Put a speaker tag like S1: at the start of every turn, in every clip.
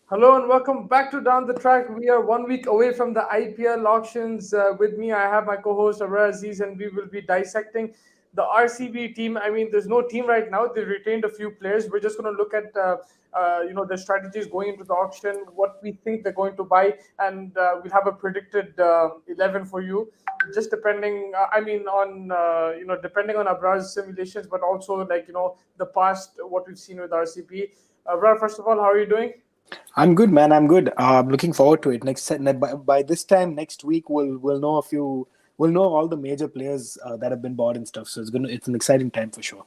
S1: Hello and welcome back to Down the Track. We are 1 week away from the IPL auctions. With me, I have my co-host Abrar Aziz, and we will be dissecting the RCB team. I mean, there's no team right now. They retained a few players. We're just going to look at the strategies going into the auction, what we think they're going to buy, and we'll have a predicted 11 for you. Just depending, depending on Abrar's simulations, but also the past, what we've seen with RCB. Abrar, first of all, how are you doing?
S2: I'm good, man. I'm good. I'm looking forward to it. By this time next week, we'll know a few. We'll know all the major players that have been bought and stuff. So it's an exciting time for sure.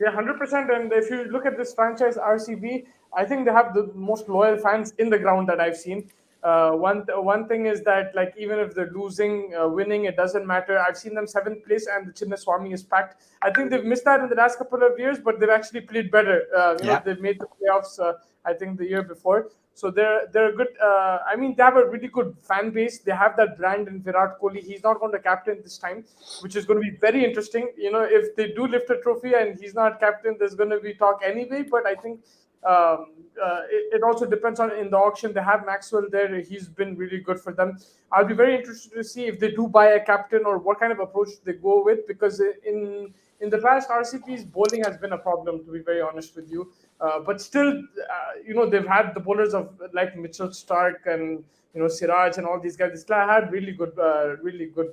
S1: Yeah, 100%. And if you look at this franchise, RCB, I think they have the most loyal fans in the ground that I've seen. One thing is that like even if they're losing, winning, it doesn't matter. I've seen them seventh place and the Chinnaswamy is packed. I think they've missed that in the last couple of years, but they've actually played better.
S2: Yeah.
S1: They've made the playoffs. I think the year before. So they're a good. I mean, they have a really good fan base. They have that brand in Virat Kohli. He's not going to captain this time, which is going to be very interesting. If they do lift a trophy and he's not captain, there's going to be talk anyway. But I think it also depends on in the auction. They have Maxwell there. He's been really good for them. I'll be very interested to see if they do buy a captain or what kind of approach they go with because in the past, RCP's bowling has been a problem, to be very honest with you. But still, they've had the bowlers of like Mitchell Stark and Siraj and all these guys. They still had really good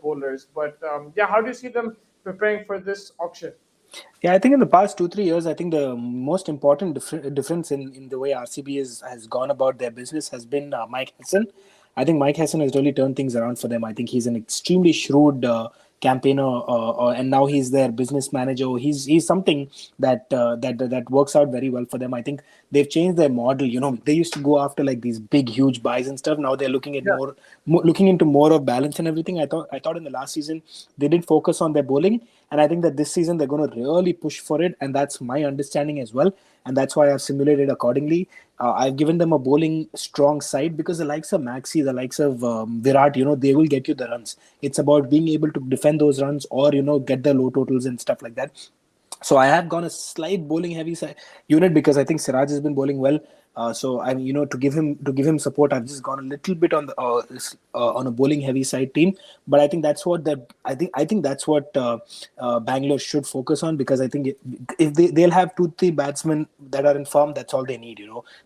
S1: bowlers. But yeah, how do you see them preparing for this auction?
S2: Yeah, I think in the past 2 3 years, I think the most important difference in the way RCB has gone about their business has been Mike Hassan. I think Mike Hassan has really turned things around for them. I think he's an extremely shrewd campaigner, and now he's their business manager. He's something that works out very well for them. I think they've changed their model. They used to go after like these big, huge buys and stuff. Now they're looking at
S1: Yeah.
S2: looking into more of balance and everything. I thought in the last season they did focus on their bowling, and I think that this season they're going to really push for it, and that's my understanding as well. And that's why I've simulated accordingly. I've given them a bowling strong side because the likes of Maxi, the likes of Virat, they will get you the runs. It's about being able to defend those runs or get the low totals and stuff like that. So I have gone a slight bowling heavy unit because I think Siraj has been bowling well. So I'm to give him support. I've just gone a little bit on the on a bowling heavy side team, but I think that's what I think that's what Bangalore should focus on because I think if they'll have 2 3 batsmen that are in form, that's all they need.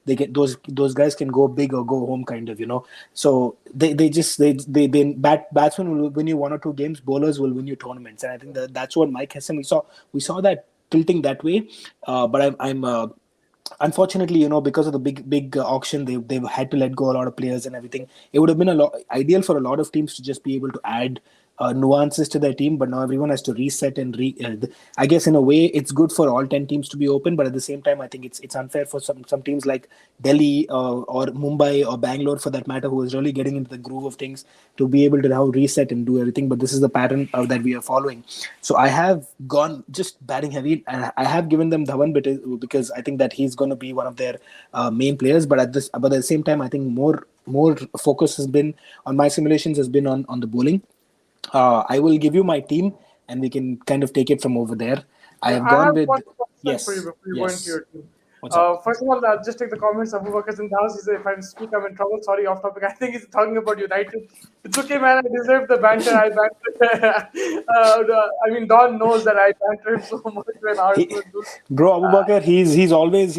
S2: They get those guys can go big or go home kind of. So batsmen will win you 1 or 2 games, bowlers will win you tournaments, and I think that's what Mike Hassan we saw that tilting that way. But I'm unfortunately, because of the big auction, they've had to let go a lot of players and everything. It would have been a lot ideal for a lot of teams to just be able to add nuances to their team, but now everyone has to reset and I guess in a way it's good for all 10 teams to be open, but at the same time I think it's unfair for some teams like Delhi or Mumbai or Bangalore for that matter, who is really getting into the groove of things, to be able to now reset and do everything. But this is the pattern that we are following. So I have gone just batting heavy, and I have given them Dhawan because I think that he's going to be one of their main players. But at the same time, I think more focus has been on my simulations has been on the bowling. I will give you my team, and we can kind of take it from over there. I
S1: Yeah,
S2: have
S1: I
S2: gone
S1: have
S2: with
S1: one question for you
S2: yes,
S1: before you go into
S2: yes.
S1: your team.
S2: What's up?
S1: First of all, I'll just take the comments. Abu Bakar's in the house. He said, if I speak, I'm in trouble. Sorry, off topic. I think he's talking about United. It's okay, man. I deserve the banter. I banter. I mean, Don knows that I banter him so much when
S2: He,
S1: Arsenal lose.
S2: bro, Abu
S1: Uh,
S2: Bakar, he's always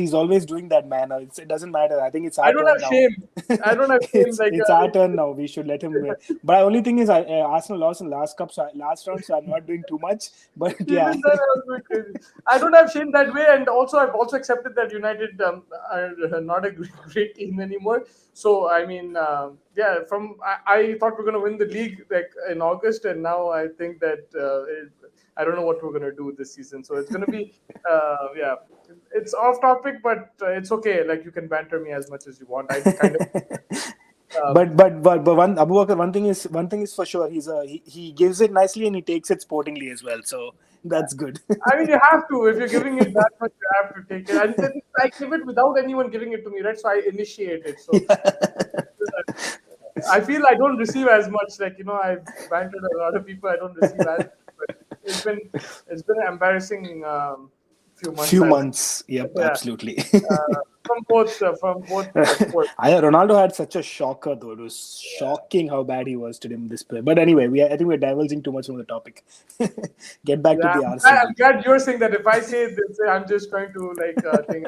S2: doing that, man. It doesn't matter. I think it's
S1: I
S2: our
S1: don't
S2: turn
S1: have
S2: now.
S1: shame. I don't have shame.
S2: It's our turn now. We should let him. But the only thing is, Arsenal lost in last round, so I'm not doing too much. But yeah,
S1: Even then, I was going crazy. I don't have shame that way, and also I've also accepted that United are not a great team anymore. So I mean, yeah, I thought we're going to win the league like in August, and now I think that I don't know what we're going to do this season. So it's going to be, yeah, it's off topic, but it's okay. Like you can banter me as much as you want. I kind of. Uh,
S2: but one Abu Bakar, one thing is for sure. He gives it nicely and he takes it sportingly as well. So that's good.
S1: I mean, you have to. If you're giving it that much, you have to take it. And then I give it without anyone giving it to me, right? So I initiate it. So I feel I don't receive as much. Like I've bantered a lot of people. I don't receive as much. But it's been it's been embarrassing few months.
S2: Few
S1: I would.
S2: months. Yep,
S1: Yeah,
S2: absolutely.
S1: from both sports.
S2: Ronaldo had such a shocker, though. It was
S1: Yeah.
S2: shocking how bad he was to him this play. But anyway, I think we're divulging too much from the topic. Get back to
S1: Yeah,
S2: the
S1: I'm
S2: RCB.
S1: glad you're saying that. If I say it, they'll say I'm just trying to like think.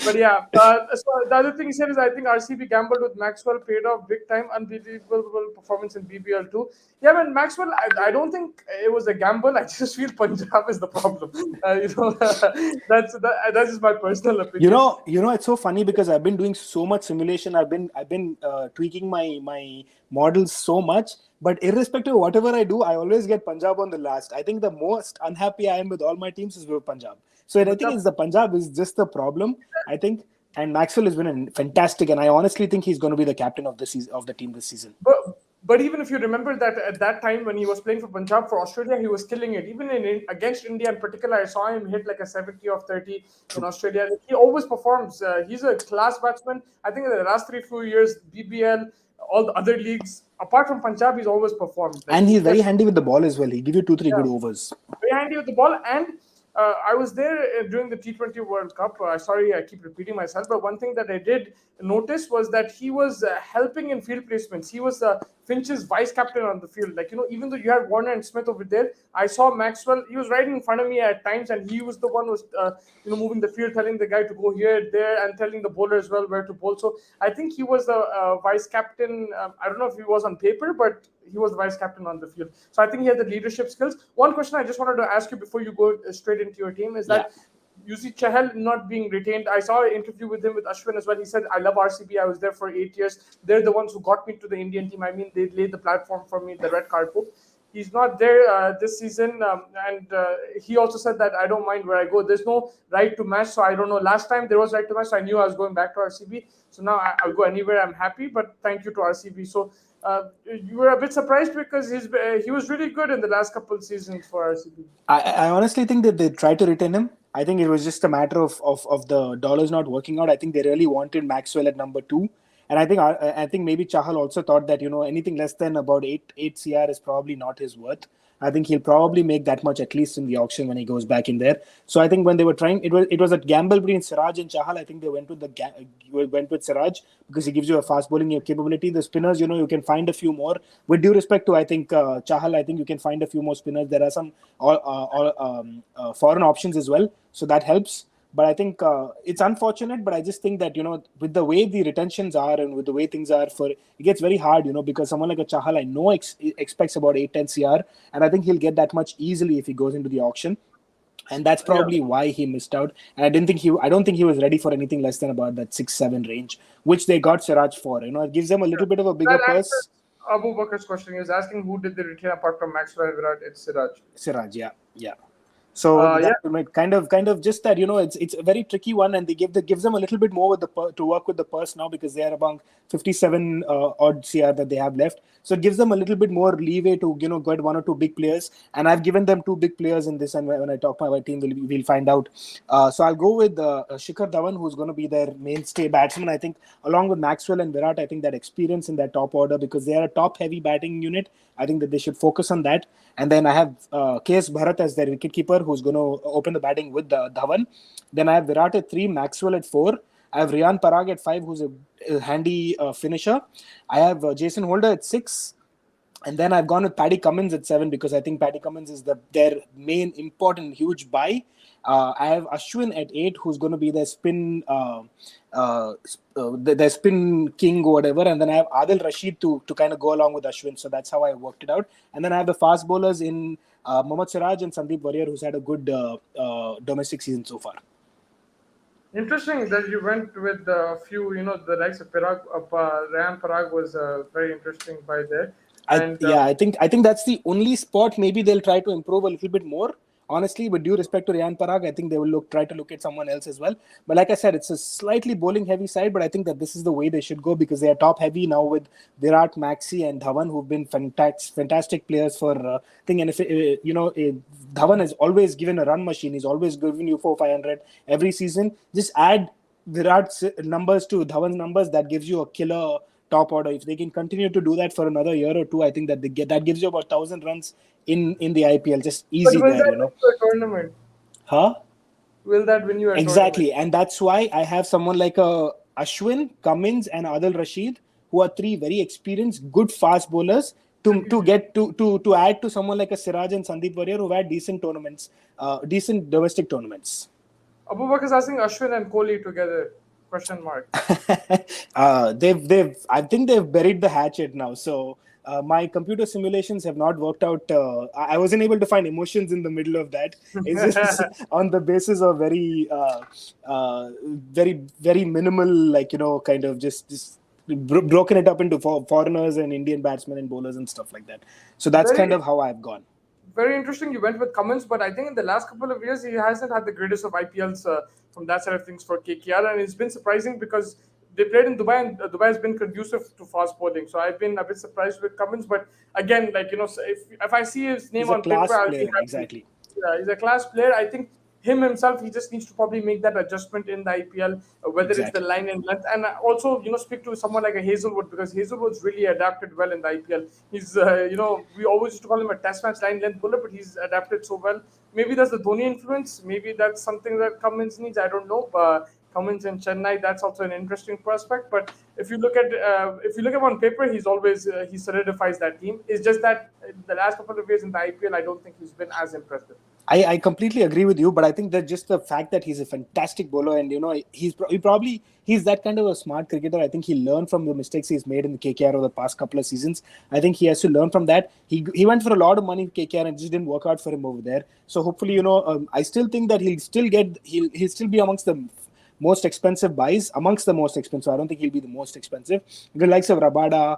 S1: But yeah, so the other thing he said is I think RCB gambled with Maxwell, paid off big time, unbelievable performance in BBL too. Yeah, man, Maxwell, I don't think it was a gamble. I just feel Punjab is the problem. That's just my personal opinion.
S2: It's so funny because I've been doing so much simulation. I've been tweaking my models so much. But irrespective of whatever I do, I always get Punjab on the last. I think the most unhappy I am with all my teams is with Punjab. So I think
S1: Punjab,
S2: it's the Punjab is just the problem. I think, and Maxwell has been fantastic, and I honestly think he's going to be the captain of the season of the team this season.
S1: but even if you remember that at that time when he was playing for Punjab for Australia, he was killing it. Even against India in particular, I saw him hit like a 70 of 30 in
S2: True.
S1: Australia. He always performs. He's a class batsman. I think in the last few years, BBL, all the other leagues, apart from Punjab, he's always performed. Like
S2: And
S1: he
S2: he's very
S1: kept.
S2: handy with the ball as well. He give you 2-3
S1: Yeah,
S2: good overs.
S1: very handy with the ball. And I was there during the T20 World Cup. Sorry, I keep repeating myself, but one thing that I did notice was that he was helping in field placements. He was Finch's vice captain on the field. Like, even though you had Warner and Smith over there, I saw Maxwell. He was right in front of me at times, and he was the one who was, moving the field, telling the guy to go here, there, and telling the bowler as well where to bowl. So I think he was the vice captain. I don't know if he was on paper, but he was the vice captain on the field. So I think he had the leadership skills. One question I just wanted to ask you before you go straight into your team is
S2: Yeah.
S1: that you see Chahal not being retained. I saw an interview with him with Ashwin as well. He said, I love RCB. I was there for 8 years. They're the ones who got me to the Indian team. I mean, they laid the platform for me, the red carpet. He's not there this season. And he also said that I don't mind where I go. There's no right to match. So I don't know. Last time there was right to match. So I knew I was going back to RCB. So now I'll go anywhere. I'm happy. But thank you to RCB. So you were a bit surprised because he was really good in the last couple of seasons for RCB.
S2: I honestly think that they tried to retain him. I think it was just a matter of the dollars not working out. I think they really wanted Maxwell at number 2. And I think maybe Chahal also thought that anything less than about 8 CR is probably not his worth. I think he'll probably make that much at least in the auction when he goes back in there. So I think when they were trying, it was a gamble between Siraj and Chahal. I think they went with Siraj because he gives you a fast bowling capability. The spinners, you can find a few more. With due respect to I think Chahal, I think you can find a few more spinners. There are some foreign options as well, so that helps. But I think it's unfortunate. But I just think that with the way the retentions are and with the way things are, it gets very hard. Because someone like a Chahal, I know expects about 8-10 CR, and I think he'll get that much easily if he goes into the auction. And that's
S1: Yeah.
S2: probably why he missed out. And I don't think he was ready for anything less than about that 6-7 range, which they got Siraj for. It gives them a little bit of a bigger
S1: That
S2: purse.
S1: answers Abu Bakar's question. He was asking who did they retain apart from Maxwell and Virat. It's Siraj.
S2: Siraj, yeah. So
S1: Yeah.
S2: that kind of just that it's a very tricky one, and that gives them a little bit more with to work with the purse now because they are about 57 odd CR that they have left. So it gives them a little bit more leeway to get one or two big players, and I've given them 2 big players in this. And when I talk about my team, we'll find out. So I'll go with Shikhar Dhawan, who's going to be their mainstay batsman. I think along with Maxwell and Virat, I think that experience in that top order because they are a top heavy batting unit. I think that they should focus on that. And then I have KS Bharat as their wicketkeeper, who's going to open the batting with Dhawan. Then I have Virat at 3, Maxwell at 4. I have Riyan Parag at 5, who's a handy finisher. I have Jason Holder at 6. And then I've gone with Paddy Cummins at 7 because I think Paddy Cummins is their main important huge buy. I have Ashwin at 8, who's going to be their spin their spin king or whatever. And then I have Adil Rashid to kind of go along with Ashwin. So that's how I worked it out. And then I have the fast bowlers in Mohammad Siraj and Sandeep Warrier, who's had a good domestic season so far.
S1: Interesting that you went with a few, the likes of Parag. Ryan Parag was very interesting by there. And
S2: I think that's the only spot maybe they'll try to improve a little bit more. Honestly, with due respect to Riyan Parag, I think they will try to look at someone else as well. But like I said, it's a slightly bowling heavy side, but I think that this is the way they should go because they are top heavy now with Virat, Maxi, and Dhawan, who've been fantastic players for thing. And if Dhawan has always given a run machine, he's always given you 400-500 every season. Just add Virat's numbers to Dhawan's numbers, that gives you a killer top order. If they can continue to do that for another year or two, I think that that gives you about 1,000 runs in the IPL, just easy
S1: but will
S2: there,
S1: that win the tournament?
S2: Huh?
S1: Will that win you a tournament?
S2: Exactly, and that's why I have someone like Ashwin, Cummins, and Adil Rashid, who are three very experienced, good fast bowlers to
S1: Contribution.
S2: get to add to someone like a Siraj and Sandeep Warrior who had decent tournaments, decent domestic tournaments.
S1: Abu Bakr is asking Ashwin and Kohli together? Question mark.
S2: They've I think they've buried the hatchet now. So my computer simulations have not worked out. I wasn't able to find emotions in the middle of that. It's just on the basis of very minimal, like kind of just broken it up into foreigners and Indian batsmen and bowlers and stuff like that. So that's kind
S1: Very
S2: of how I've gone.
S1: very interesting. You went with Cummins, but I think in the last couple of years he hasn't had the greatest of IPLs from that side of things for KKR, and it's been surprising because they played in Dubai, and Dubai has been conducive to fast bowling. So I've been a bit surprised with Cummins, but again, like so if I see his name
S2: He's a
S1: on paper,
S2: class
S1: I'll be
S2: player,
S1: happy.
S2: exactly.
S1: Yeah, he's a class player. I think him himself, he just needs to probably make that adjustment in the IPL, whether it's the
S2: Exactly.
S1: line and length, and also speak to someone like a Hazelwood because Hazelwood's really adapted well in the IPL. He's we always used to call him a test match line length bowler, but he's adapted so well. Maybe that's the Dhoni influence. Maybe that's something that Cummins needs. I don't know. But Cummins in Chennai, that's also an interesting prospect. But if you look at him on paper, he's always he solidifies that team. It's just that the last couple of years in the IPL, I don't think he's been as impressive.
S2: I completely agree with you, but I think that just the fact that he's a fantastic bowler and he's that kind of a smart cricketer. I think he learned from the mistakes he's made in the KKR over the past couple of seasons. I think he has to learn from that. He went for a lot of money in KKR and it just didn't work out for him over there. So hopefully, I still think that he'll still be amongst the most expensive buys, amongst the most expensive. I don't think he'll be the most expensive. The likes of Rabada,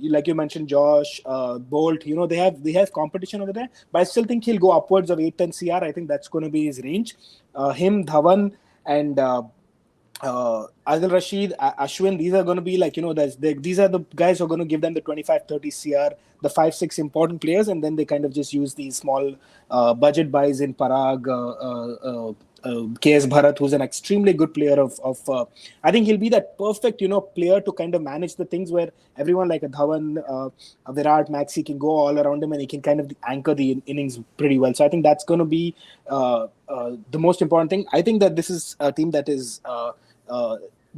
S2: like you mentioned, Josh, Bolt, they have competition over there. But I still think he'll go upwards of 8-10 CR. I think that's going to be his range. Him, Dhawan, and Adil Rashid, Ashwin, these are going to be like, these are the guys who are going to give them the 25-30 CR, the 5-6 important players, and then they kind of just use these small budget buys in Parag, KS Bharat, who's an extremely good player I think he'll be that perfect, player to kind of manage the things where everyone like a Dhawan, a Virat, Maxi can go all around him and he can kind of anchor the innings pretty well. So I think that's going to be the most important thing. I think that this is a team that is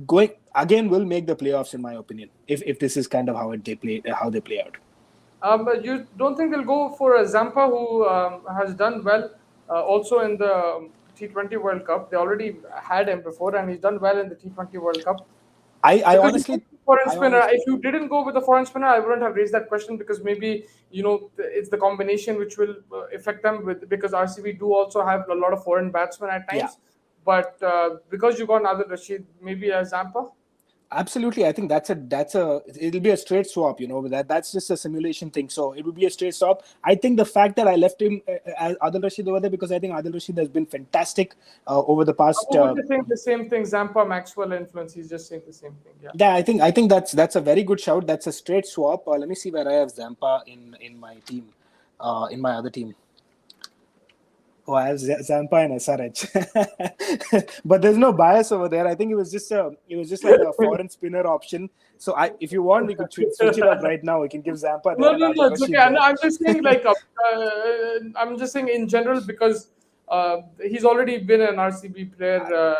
S2: going again will make the playoffs in my opinion. If this is kind of how they play out.
S1: But you don't think they'll go for a Zampa who has done well also in the T20 World Cup? They already had him before, and he's done well in the T20 World Cup.
S2: I
S1: Because
S2: honestly,
S1: foreign
S2: I
S1: spinner,
S2: honestly
S1: if you didn't go with the foreign spinner, I wouldn't have raised that question because maybe it's the combination which will affect them with because RCB do also have a lot of foreign batsmen at
S2: yeah.
S1: times. But because you got Nadir Rashid, maybe a Zampa.
S2: Absolutely, I think it'll be a straight swap. That's just a simulation thing. So it will be a straight swap. I think the fact that I left him as Adil Rashid over there because I think Adil Rashid has been fantastic over the past.
S1: Abu was just saying the same thing. Zampa Maxwell influence. He's just saying the same thing. Yeah.
S2: Yeah, I think that's a very good shout. That's a straight swap. Let me see where I have Zampa in my team, in my other team. Oh, I have Zampa and SRH, but there's no bias over there. I think it was just like a foreign spinner option. So if you want, we could switch it up right now. We can give Zampa there
S1: No,
S2: and
S1: no, no.
S2: Adil
S1: It's okay.
S2: Rashid there.
S1: I'm just saying, like, I'm just saying in general because he's already been an RCB player.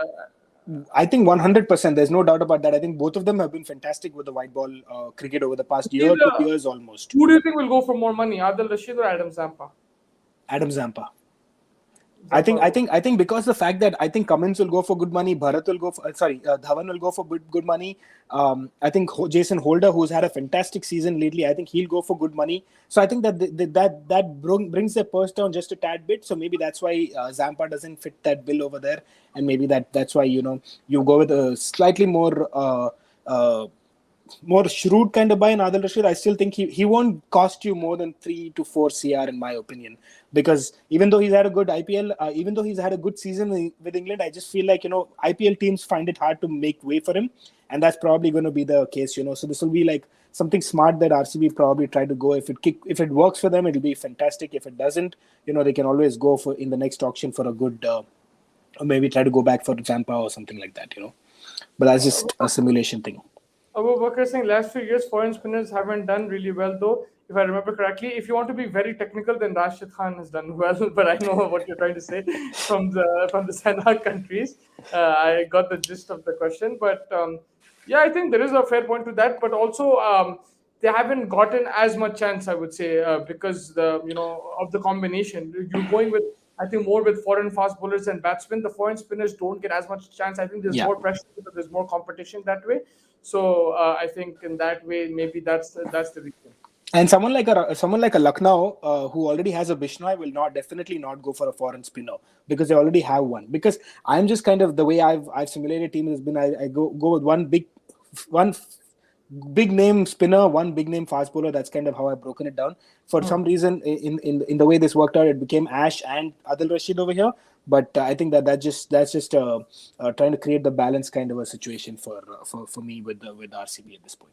S2: I think 100%. There's no doubt about that. I think both of them have been fantastic with the white ball cricket over the past year, 2 years almost.
S1: Who do you think will go for more money, Adil Rashid or Adam Zampa?
S2: Adam Zampa. I
S1: Zampa.
S2: think because the fact that I think Cummins will go for good money, Bharat will go for Dhawan will go for good money. I think Jason Holder, who's had a fantastic season lately, I think he'll go for good money. So I think that brings the purse down just a tad bit. So maybe that's why Zampa doesn't fit that bill over there, and maybe that's why you go with a slightly more shrewd kind of buy in Adil Rashid. I still think he won't cost you more than 3 to 4 CR in my opinion, because even though he's had a good IPL, even though he's had a good season with England, I just feel like IPL teams find it hard to make way for him, and that's probably going to be the case. So this will be like something smart that RCB probably try to go. If it works for them, it'll be fantastic. If it doesn't, they can always go for in the next auction for a good, or maybe try to go back for Zampa or something like that. But that's just a simulation thing.
S1: Abu Bakr saying last few years foreign spinners haven't done really well though. if I remember correctly. If you want to be very technical, then Rashid Khan has done well, but I know what you're trying to say from the Sahara countries. I got the gist of the question, but yeah, I think there is a fair point to that. But also, they haven't gotten as much chance, I would say, because of the combination. You're going with, I think, more with foreign fast bowlers and batsmen. The foreign spinners don't get as much chance. I think there's
S2: Yeah.
S1: more pressure because there's more competition that way. So I think in that way, maybe that's the reason.
S2: And someone like a Lucknow who already has a Bishnoi will not definitely not go for a foreign spinner because they already have one. Because I'm just kind of the way I've simulated teams has been I go with one big name spinner, one big name fast bowler. That's kind of how I've broken it down. For some reason, in the way this worked out, it became Ash and Adil Rashid over here. But I think that's just trying to create the balance kind of a situation for me with RCB at this point.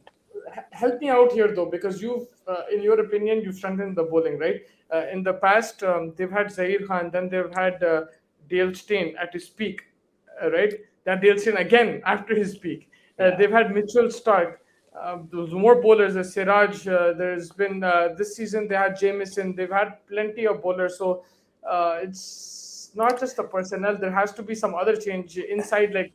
S1: Help me out here though, because in your opinion, you've strengthened the bowling, right? In the past, they've had Zair Khan, then they've had Dale Steyn at his peak, right? Then Dale Steyn again after his peak. They've had Mitchell Stark. There's more bowlers. There's Siraj. There's been this season they had Jamieson. They've had plenty of bowlers. So it's not just the personnel. There has to be some other change inside, like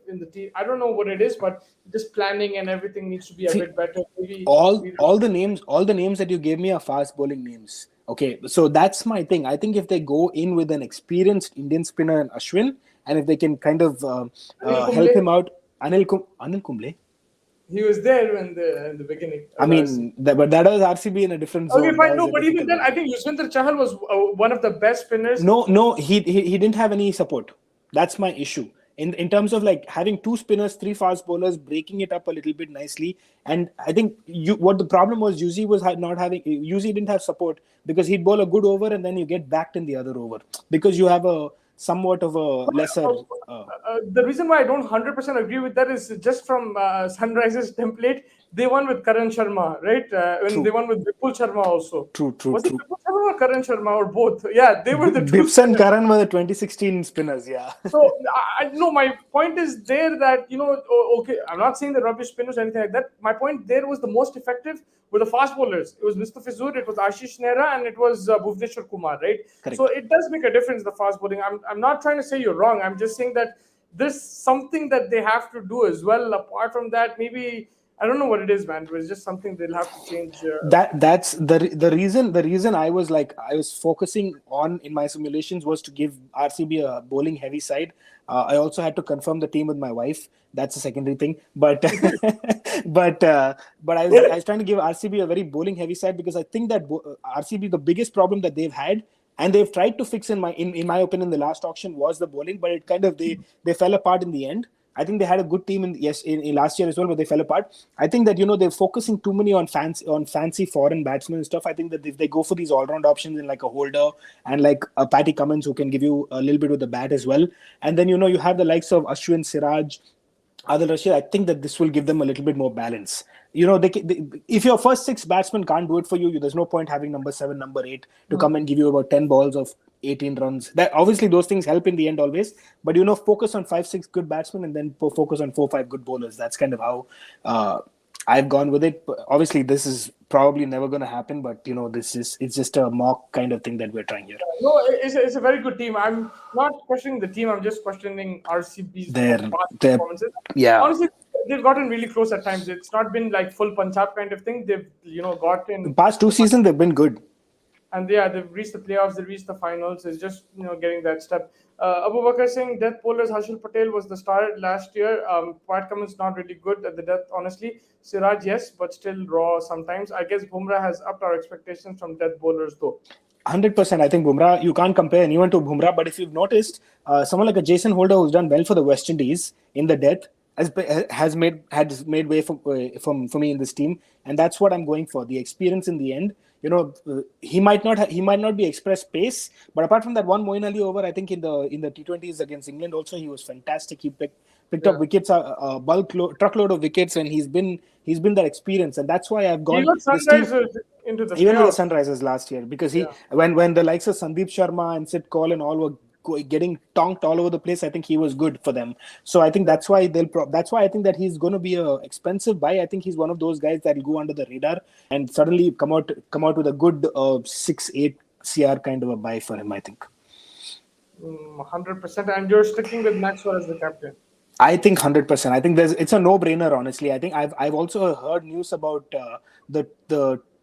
S1: in the team. I don't know what it is, but just planning and everything needs to be a
S2: See,
S1: bit better. Maybe
S2: all the names that you gave me are fast bowling names. Okay, so that's my thing. I think if they go in with an experienced Indian spinner and Ashwin, and if they can kind of
S1: Anil
S2: help
S1: Kumble,
S2: him out, Anil Kumble.
S1: he was there in the beginning.
S2: I mean, but that was RCB in a different
S1: Okay,
S2: zone. That
S1: fine.
S2: was
S1: No,
S2: a
S1: but even
S2: difficult
S1: then,
S2: one.
S1: I think Yuzvendra Chahal was one of the best spinners.
S2: No, he didn't have any support. That's my issue. In terms of like having two spinners, three fast bowlers, breaking it up a little bit nicely. And I think what the problem was, Yuzi was not having. Yuzi didn't have support because he'd bowl a good over and then you get backed in the other over because you have a somewhat of a lesser.
S1: The reason why I don't 100% agree with that is just from Sunrisers template. They won with Karan Sharma, right? And they
S2: True,
S1: won with Vipul Sharma also.
S2: true, true,
S1: Was it
S2: true.
S1: Vipul Sharma or Karan Sharma or both? Yeah, they were the two
S2: Bips and
S1: spinners.
S2: Karan were the 2016 spinners. Yeah.
S1: So no, my point is there that okay, I'm not saying the rubbish spinners or anything like that. My point there was the most effective were the fast bowlers. It was Mustafizur, it was Ashish Nehra, and it was Bhuvneshwar Kumar, right? So
S2: Correct.
S1: it does make a difference, the fast bowling. I'm not trying to say you're wrong. I'm just saying that there's something that they have to do as well. Apart from that, maybe I don't know what it is, man. But it's just something they'll have to change.
S2: That's the reason I was focusing on in my simulations was to give RCB a bowling heavy side. I also had to confirm the team with my wife. That's a secondary thing, but but I was trying to give RCB a very bowling heavy side because I think that RCB, the biggest problem that they've had and they've tried to fix in my opinion the last auction was the bowling, but it kind of they fell apart in the end. I think they had a good team in last year as well, but they fell apart. I think that they're focusing too many on fancy foreign batsmen and stuff. I think that if they go for these all round options in like a Holder and like a Patty Cummins who can give you a little bit with the bat as well, and then you have the likes of Ashwin, Siraj, Adil Rashid, I think that this will give them a little bit more balance. If your first six batsmen can't do it for you, there's no point having number seven, number eight to come and give you about 10 balls of 18 runs. That obviously those things help in the end always, but focus on 5, 6 good batsmen and then focus on 4, 5 good bowlers. That's kind of how I've gone with it. But obviously, this is probably never going to happen, but it's just a mock kind of thing that we're trying here.
S1: No, it's a very good team. I'm not questioning the team. I'm just questioning RCB's past
S2: They're
S1: performances.
S2: yeah.
S1: Honestly, they've gotten really close at times. It's not been like full Punjab kind of thing. They've
S2: The
S1: gotten
S2: past two seasons they've been good.
S1: and they've reached the playoffs. They reached the finals. It's just getting that step. Abu Bakr saying death bowlers Harshal Patel was the star last year. Pat Cummins not really good at the death, honestly. Siraj yes, but still raw sometimes. I guess Bumrah has upped our expectations from death bowlers though.
S2: 100%. I think Bumrah, you can't compare anyone to Bumrah, but if you've noticed, someone like a Jason Holder who's done well for the West Indies in the death has made way for me in this team, and that's what I'm going for. The experience in the end. He might not be express pace, but apart from that one Moeen Ali over, I think in the T20s against England also he was fantastic. He picked up wickets, a truckload of wickets, and he's been that experience, and that's why I've
S1: He
S2: gone
S1: got
S2: this team.
S1: Sunrisers into the
S2: Even with the
S1: playoffs.
S2: Sunrisers last year, because
S1: Yeah.
S2: when the likes of Sandeep Sharma and Sid Kaul and all were getting tonked all over the place, I think he was good for them. So I think that's why that's why I think that he's going to be a expensive buy. I think he's one of those guys that will go under the radar and suddenly come out with a good 6-8 CR kind of a buy for him, I think.
S1: 100%. And you're sticking with Maxwell as the captain.
S2: I think 100%. I think it's a no-brainer. Honestly, I think I've also heard news about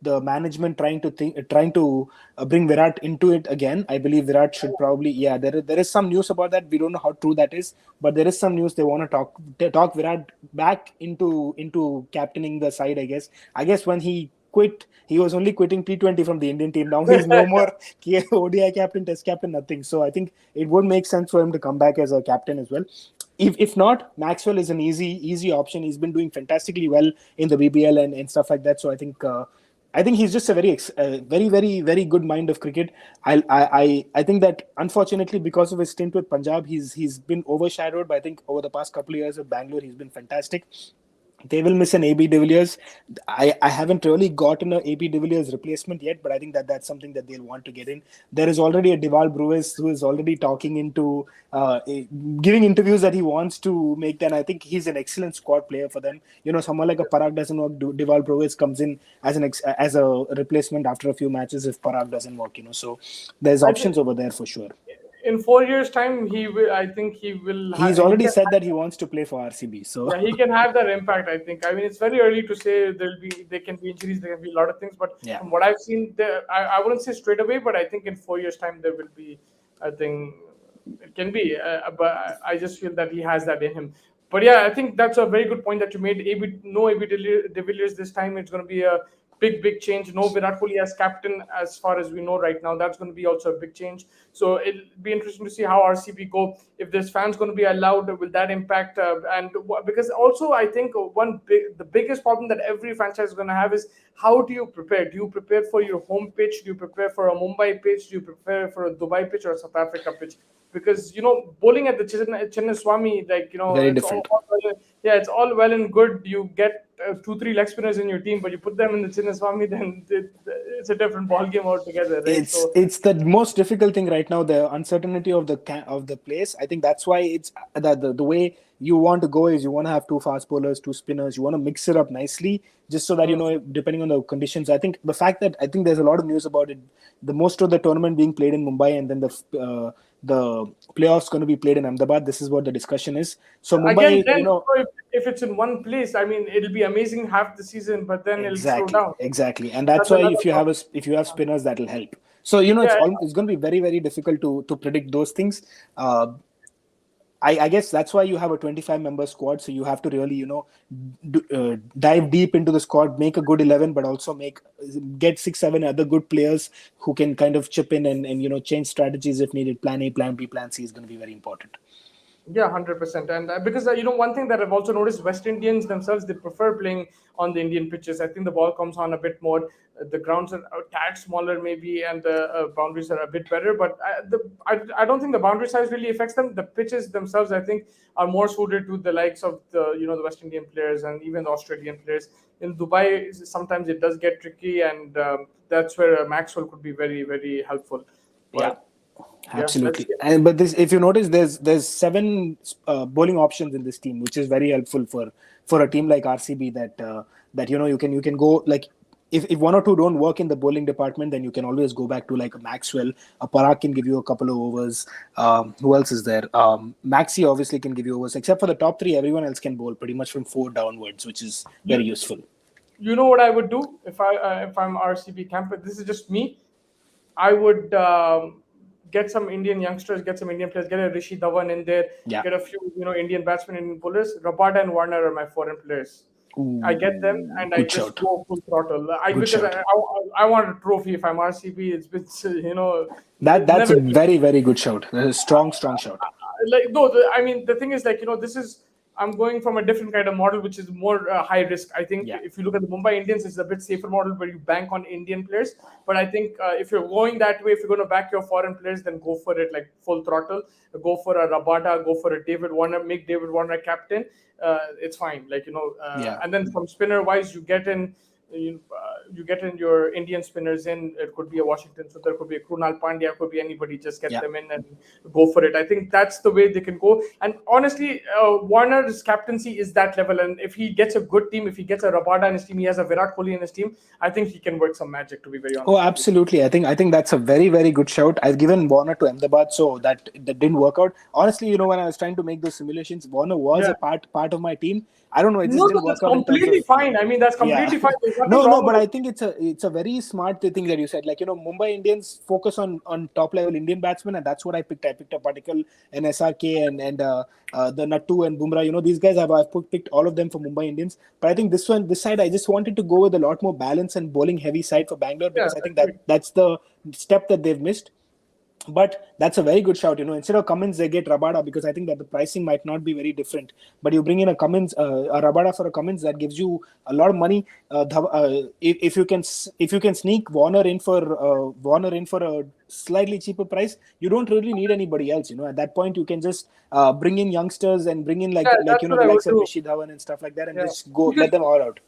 S2: the management trying to bring Virat into it again. I believe Virat should probably, yeah. There is some news about that. We don't know how true that is, but there is some news they want to talk Virat back into captaining the side. I guess when he quit, he was only quitting T20 from the Indian team. Now he's no more ODI captain, Test captain, nothing. So I think it would make sense for him to come back as a captain as well. If not, Maxwell is an easy option. He's been doing fantastically well in the BBL and stuff like that. So I think he's just a very good mind of cricket. I think that unfortunately because of his stint with Punjab, he's been overshadowed. But I think over the past couple of years at Bangalore, he's been fantastic. They will miss an AB de Villiers. I haven't really gotten an AB de Villiers replacement yet, but I think that that's something that they'll want to get in. There is already a Deval Brewis who is already talking into giving interviews that he wants to make. Then I think he's an excellent squad player for them. Someone like a Parag doesn't work. Deval Brewis comes in as a replacement after a few matches if Parag doesn't work. So there's
S1: I think
S2: options over there for sure.
S1: in 4 years' time, he will. I think he will.
S2: He's
S1: He
S2: already
S1: can,
S2: said that he wants to play for RCB. So
S1: yeah, he can have that impact. I think. I mean, it's very early to say there can be injuries, there can be a lot of things. But
S2: yeah.
S1: from what I've seen, I wouldn't say straight away, but I think in 4 years' time there will be. I think it can be, but I just feel that he has that in him. But yeah, I think that's a very good point that you made. No AB de Villiers this time. It's going to be a big change. No Virat Kohli as captain, as far as we know right now. That's going to be also a big change. So it'll be interesting to see how RCB go. If there's fans going to be allowed, will that impact? Because also I think the biggest problem that every franchise is going to have is how do you prepare? Do you prepare for your home pitch? Do you prepare for a Mumbai pitch? Do you prepare for a Dubai pitch or a South Africa pitch? Because bowling at the Chinnaswamy,
S2: Very
S1: it's
S2: different.
S1: it's all well and good. You get 2-3 leg spinners in your team, but you put them in the Chinnaswamy, then it's a different ball game altogether, right?
S2: It's the most difficult thing right now, the uncertainty of the place. I think that's why it's that the way you want to go is you want to have two fast bowlers, two spinners. You want to mix it up nicely, just so that depending on the conditions. I think the fact that I think there's a lot of news about it. The most of the tournament being played in Mumbai, and then the playoffs going to be played in Ahmedabad. This is what the discussion is. So
S1: Again,
S2: Mumbai,
S1: then if it's in one place, I mean, it'll be amazing half the season, but then it'll slow down.
S2: Exactly, and that's
S1: That's
S2: why
S1: another problem.
S2: if you have spinners, that'll help. So
S1: Yeah,
S2: it's going to be very difficult to predict those things. I guess that's why you have a 25-member squad. So you have to really dive deep into the squad, make a good 11, but also get 6-7 other good players who can kind of chip in and change strategies if needed. Plan A, Plan B, Plan C is going to be very important.
S1: Yeah, 100%. And because one thing that I've also noticed, West Indians themselves, they prefer playing on the Indian pitches. I think the ball comes on a bit more. The grounds are a tad smaller, maybe, and the boundaries are a bit better. But I don't think the boundary size really affects them. The pitches themselves, I think, are more suited to the likes of the West Indian players and even the Australian players. In Dubai, sometimes it does get tricky, and that's where Maxwell could be very, very helpful. But,
S2: Absolutely. But this, if you notice, there's 7 bowling options in this team, which is very helpful for a team like RCB that you can go like if 1 or 2 don't work in the bowling department, then you can always go back to like a Maxwell. A Parag can give you a couple of overs. Who else is there? Maxi obviously can give you overs. Except for the top 3, everyone else can bowl pretty much from 4 downwards, which is very useful.
S1: You know what I would do if I'm RCB camp? This is just me. I would get some Indian youngsters, get some Indian players, get a Rishi Dhawan in there, get a few Indian batsmen, Indian bowlers. Rabada and Warner are my foreign players. I get them and I just go full throttle. Because I want a trophy. If I'm RCB, it's been
S2: that's a very good shout. That's a strong shout.
S1: The thing is this is. I'm going from a different kind of model, which is more high risk. I think if you look at the Mumbai Indians, it's a bit safer model where you bank on Indian players. But I think if you're going that way, if you're going to back your foreign players, then go for it like full throttle. Go for a Rabada, go for a David Warner, make David Warner captain. It's fine. And then from spinner wise, you get in you get in your Indian spinners in. It could be a Washington, so there could be a Krunal Pandya, could be anybody. Just get
S2: Yeah.
S1: them in and go for it. I think that's the way they can go. And honestly, Warner's captaincy is that level. And if he gets a good team, if he gets a Rabada in his team, he has a Virat Kohli in his team. I think he can work some magic. To be very
S2: Oh,
S1: honest with you.
S2: absolutely. I think that's a very, very good shout. I've given Warner to Ahmedabad, so that didn't work out. Honestly, when I was trying to make those simulations, Warner was
S1: Yeah.
S2: a part of my team. I don't know, it just
S1: No,
S2: didn't
S1: no,
S2: work
S1: that's
S2: out in terms of
S1: completely fine. I mean, that's
S2: yeah.
S1: completely fine. There's nothing
S2: No,
S1: wrong
S2: but
S1: with
S2: I
S1: it.
S2: think it's a very smart thing that you said. Like, Mumbai Indians focus on top level Indian batsmen, and that's what I picked. I picked up Patikal and SRK and the Nattu and Bumrah. These guys picked all of them for Mumbai Indians. But I think this side, I just wanted to go with a lot more balance and bowling heavy side for Bangalore,
S1: Yeah,
S2: because I think
S1: agreed.
S2: that's the step that they've missed. But that's a very good shout. Instead of Cummins, they get Rabada, because I think that the pricing might not be very different. But you bring in a Cummins, a Rabada for a Cummins, that gives you a lot of money. If you can sneak Warner in for a slightly cheaper price, you don't really need anybody else. At that point, you can just bring in youngsters and bring in
S1: Yeah, that's
S2: the
S1: what I would
S2: likes of
S1: do.
S2: Rishi Dhawan and stuff like that, and
S1: Yeah,
S2: just go
S1: because
S2: let them all out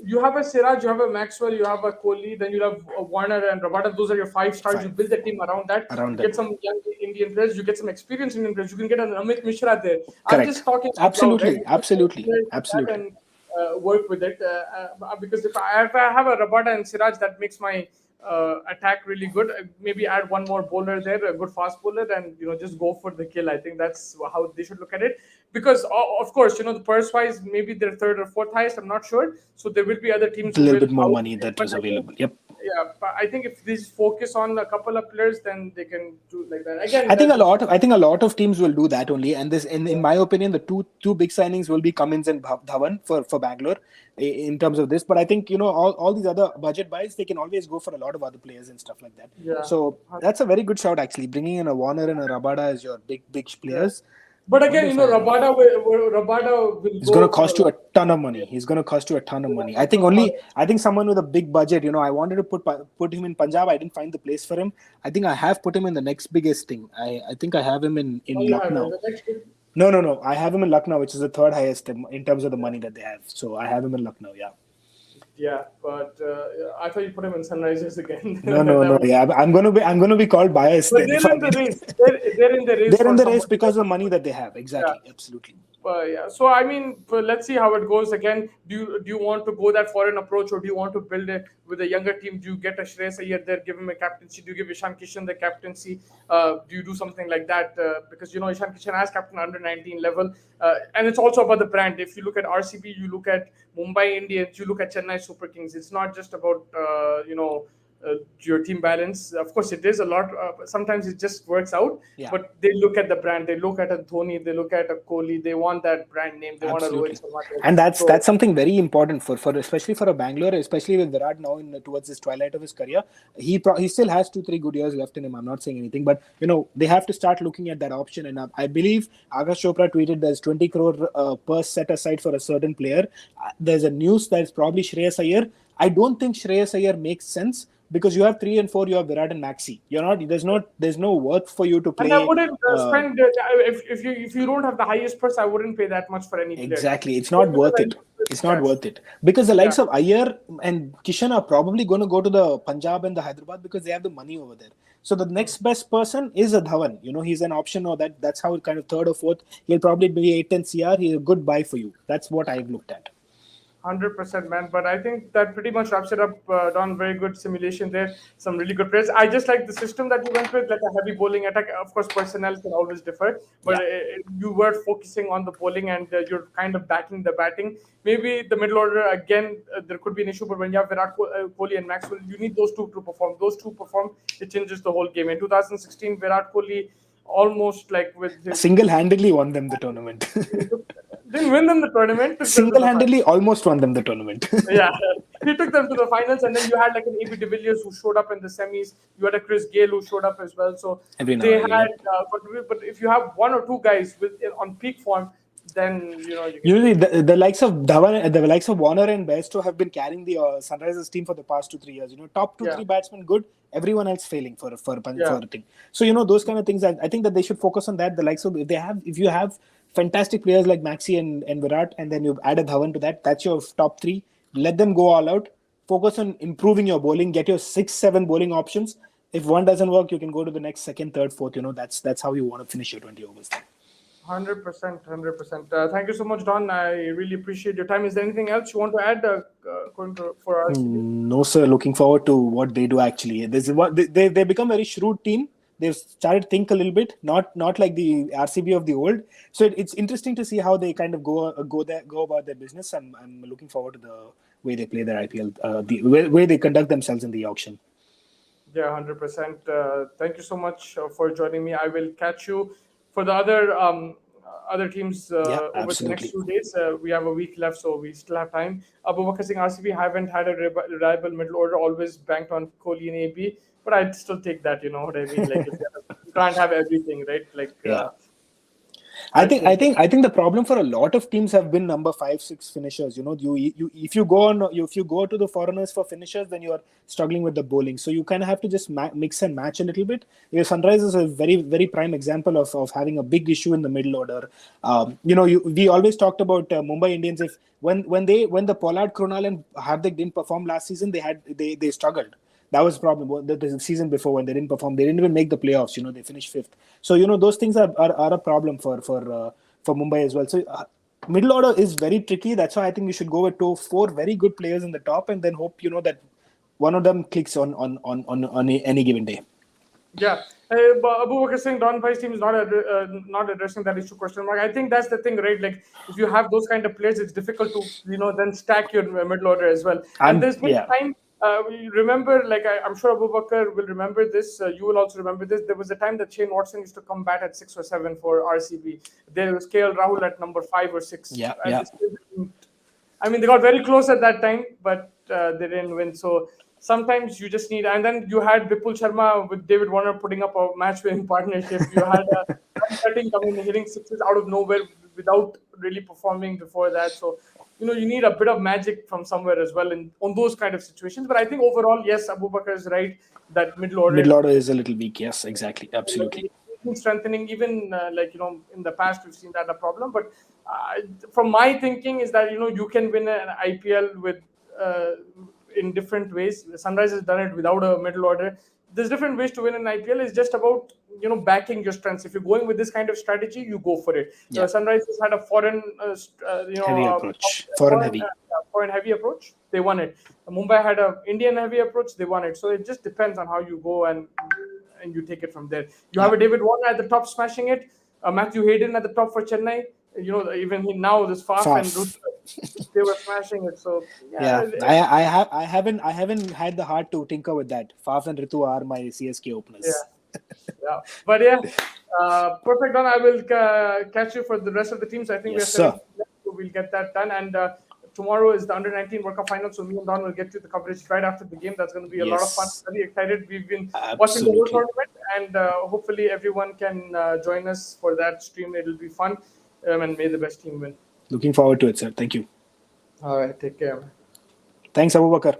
S1: you have a Siraj, you have a Maxwell, you have a Kohli, then you have a Warner and Rabada. Those are your five stars. You
S2: fine
S1: build the team around that.
S2: around
S1: You
S2: them.
S1: get some young Indian players. You get some experienced Indian players. You can get an Amit Mishra there. I'm
S2: Correct.
S1: just talking out loud, right?
S2: Absolutely.
S1: You get
S2: Absolutely.
S1: players like that
S2: Absolutely.
S1: and work with it. Because if I have a Rabada and Siraj, that makes my attack really good. Maybe add one more bowler there, a good fast bowler, and just go for the kill. I think that's how they should look at it. Because of course, the purse wise, maybe they're third or fourth highest. I'm not sure. So there will be other teams
S2: A
S1: who
S2: little
S1: will
S2: bit more money
S1: outbid.
S2: that
S1: But
S2: was
S1: I think,
S2: available. Yep.
S1: yeah, but I think if they focus on a couple of players, then they can do like that. Again,
S2: I think a lot of teams will do that only. And this, in
S1: yeah,
S2: my opinion, the two big signings will be Cummins and Dhawan for Bangalore in terms of this. But I think all these other budget buys, they can always go for a lot of other players and stuff like that.
S1: yeah.
S2: So that's a very good shout, actually. Bringing in a Warner and a Rabada as your big
S1: Yeah.
S2: players.
S1: But again,
S2: Wonder if I
S1: Rabada will
S2: It's going
S1: go
S2: to
S1: for a
S2: cost you
S1: lot.
S2: a ton of money. He's going to cost you a ton of
S1: Yeah,
S2: money. I
S1: that's
S2: think
S1: what I'm
S2: only
S1: asking.
S2: I think someone with a big budget. I wanted to put him in Punjab. I didn't find the place for him. I think I have put him in the next biggest thing. I think I have him
S1: Oh,
S2: in
S1: you have
S2: Lucknow.
S1: the next big.
S2: No. I have him in Lucknow, which is the third highest in terms of the money that they have. So I have him in Lucknow. Yeah.
S1: Yeah, but I thought you put him in Sunrisers again. That
S2: No.
S1: was,
S2: Yeah, I'm gonna be called biased
S1: but
S2: then if
S1: they're
S2: I
S1: in the
S2: get.
S1: race. They're in the race
S2: They're
S1: for
S2: in the race
S1: somebody
S2: because
S1: like
S2: of the money
S1: everybody.
S2: that they have.
S1: Yeah.
S2: Exactly. Absolutely.
S1: Yeah. So I mean, let's see how it goes. Again, do you want to go that foreign approach, or do you want to build it with a younger team? Do you get a Shreyas Iyer there, give him a captaincy? Do you give Ishan Kishan the captaincy? Do you do something like that? Because Ishan Kishan has captain under 19 level, and it's also about the brand. If you look at RCB, you look at Mumbai Indians, you look at Chennai Super Kings. It's not just about your team balance. Of course, it is a lot. Sometimes it just works out,
S2: Yeah.
S1: but they look at the brand. They look at a Dhoni. They look at a Kohli. They want that brand name. They want a Rohit
S2: Absolutely,
S1: Sharma there.
S2: and that's
S1: So
S2: that's something very important for especially for a Bangalore, especially with Virat now towards his twilight of his career. He still has 2-3 good years left in him. I'm not saying anything, but they have to start looking at that option. And I believe Akash Chopra tweeted there's 20 crore purse set aside for a certain player. There's a news that it's probably Shreyas Iyer. I don't think Shreyas Iyer makes sense, because you have 3 and 4, you have Virat and Maxi. You're not there's no worth for you to
S1: and I
S2: play.
S1: wouldn't spend if you don't have the highest price, I wouldn't pay that much for any player.
S2: Exactly. It's not
S1: Just because
S2: worth
S1: I
S2: it.
S1: know it's
S2: It's not
S1: cash.
S2: worth it. Because the
S1: Yeah,
S2: likes of Iyer and Kishan are probably going to go to the Punjab and the Hyderabad because they have the money over there. So the next best person is a Dhawan. He's an option, or that's how kind of third or fourth. He'll probably be 8-10 CR. He's a good buy for you. That's what I've looked at.
S1: 100%, man. But I think that pretty much wraps it up. Don, very good simulation there. Some really good players. I just like the system that you went with, like a heavy bowling attack. Of course, personnel can always differ, but
S2: Yeah.
S1: you were focusing on the bowling and you're kind of backing the batting. Maybe the middle order, again, there could be an issue, but when you have Kohli and Maxwell, you need those two to perform. Those two perform, it changes the whole game. In 2016, Virat Kohli almost like with his.
S2: Single-handedly won them the tournament.
S1: Didn't win them the tournament, took them to the final.
S2: Single-handedly almost won them the tournament.
S1: Yeah, he took them to the finals, and then you had like an AB de Villiers who showed up in the semis. You had a Chris Gale who showed up as well. So
S2: Every now
S1: they
S2: and again,
S1: had,
S2: yep.
S1: but if you have one or two guys with on peak form, then you can.
S2: Usually, the likes of Dhawan, the likes of Warner and Bairstow have been carrying the Sunrisers team for the past 2-3 years. Top two,
S1: Yeah,
S2: three batsmen good, everyone else failing
S1: yeah,
S2: for a thing. So those kind of things. I think that they should focus on that. The likes of if you have fantastic players like Maxi and Virat, and then you add a Dhawan to that, that's your top three. Let them go all out. focus on improving your bowling, get your 6-7 bowling options. If one doesn't work, you can go to the next second, third, fourth. That's how you want to finish your 20 overs.
S1: 100%, 100%. Thank you so much, Don. I really appreciate your time. Is there anything else you want to add for RCB?
S2: No, sir. Looking forward to what they do. Actually, this is what they become a very shrewd team. They've started think a little bit, not like the RCB of the old. So it's interesting to see how they kind of go about their business. I'm looking forward to the way they play their IPL, the way they conduct themselves in the auction.
S1: Yeah, 100%. Thank you so much for joining me. I will catch you for the other teams over the next 2 days. We have a week left, so we still have time. Abu Bakr Singh, RCB haven't had a reliable middle order, always banked on Kohli and AB, but I'd still take that. You know what I mean? Like, if you can't have everything, right? Like,
S2: I think the problem for a lot of teams have been number 5-6 finishers. If you go to the foreigners for finishers, then you are struggling with the bowling. So you kind of have to just mix and match a little bit. Sunrise is a very, very prime example of having a big issue in the middle order. We always talked about Mumbai Indians. If when the Pollard, Krunal and Hardik didn't perform last season, they struggled. That was the problem. The season before, when they didn't perform, they didn't even make the playoffs. They finished 5th. So those things are a problem for Mumbai as well. So middle order is very tricky. That's why I think you should go with 4 very good players in the top, and then hope that one of them clicks on any given day.
S1: Yeah, Abu Bakr Singh, Don Bhai's team is not addressing that issue question mark. I think that's the thing, right? Like, if you have those kind of players, it's difficult to then stack your middle order as well. And there's been time. We remember, like, I'm sure Abu Bakr will remember this. You will also remember this. There was a time that Shane Watson used to come bat at 6 or 7 for RCB. There was KL Rahul at number 5 or 6. I mean, they got very close at that time, but they didn't win. So sometimes you just need, and then you had Vipul Sharma with David Warner putting up a match-winning partnership. You had cutting coming, hitting sixes out of nowhere without really performing before that. So you need a bit of magic from somewhere as well on those kind of situations. But I think overall, yes, Abu Bakr is right that middle order
S2: is a little weak. Yes, exactly, absolutely.
S1: Strengthening, even in the past we've seen that a problem. But from my thinking is that you can win an IPL with in different ways. Sunrise has done it without a middle order. There's different ways to win an IPL. It's just about backing your strengths. If you're going with this kind of strategy, you go for it. Yeah. Sunrise has had a foreign
S2: heavy approach. Foreign
S1: heavy approach. They won it. Mumbai had a Indian heavy approach. They won it. So it just depends on how you go and you take it from there. You have a David Warner at the top smashing it. Matthew Hayden at the top for Chennai. Even now this Faf and Ruth, they were smashing it. So
S2: I haven't had the heart to tinker with that. Faf and Ritu are my CSK openers.
S1: Yeah. But perfect. Don, I will catch you for the rest of the teams. I think we'll get that done. And tomorrow is the Under-19 World Cup final, so me and Don will get to the coverage right after the game. That's going to be a lot of fun. Very excited. We've been watching the whole tournament, and hopefully everyone can join us for that stream. It'll be fun, and may the best team win.
S2: Looking forward to it, sir. Thank you.
S1: All right. Take care.
S2: Thanks, Abu Bakr.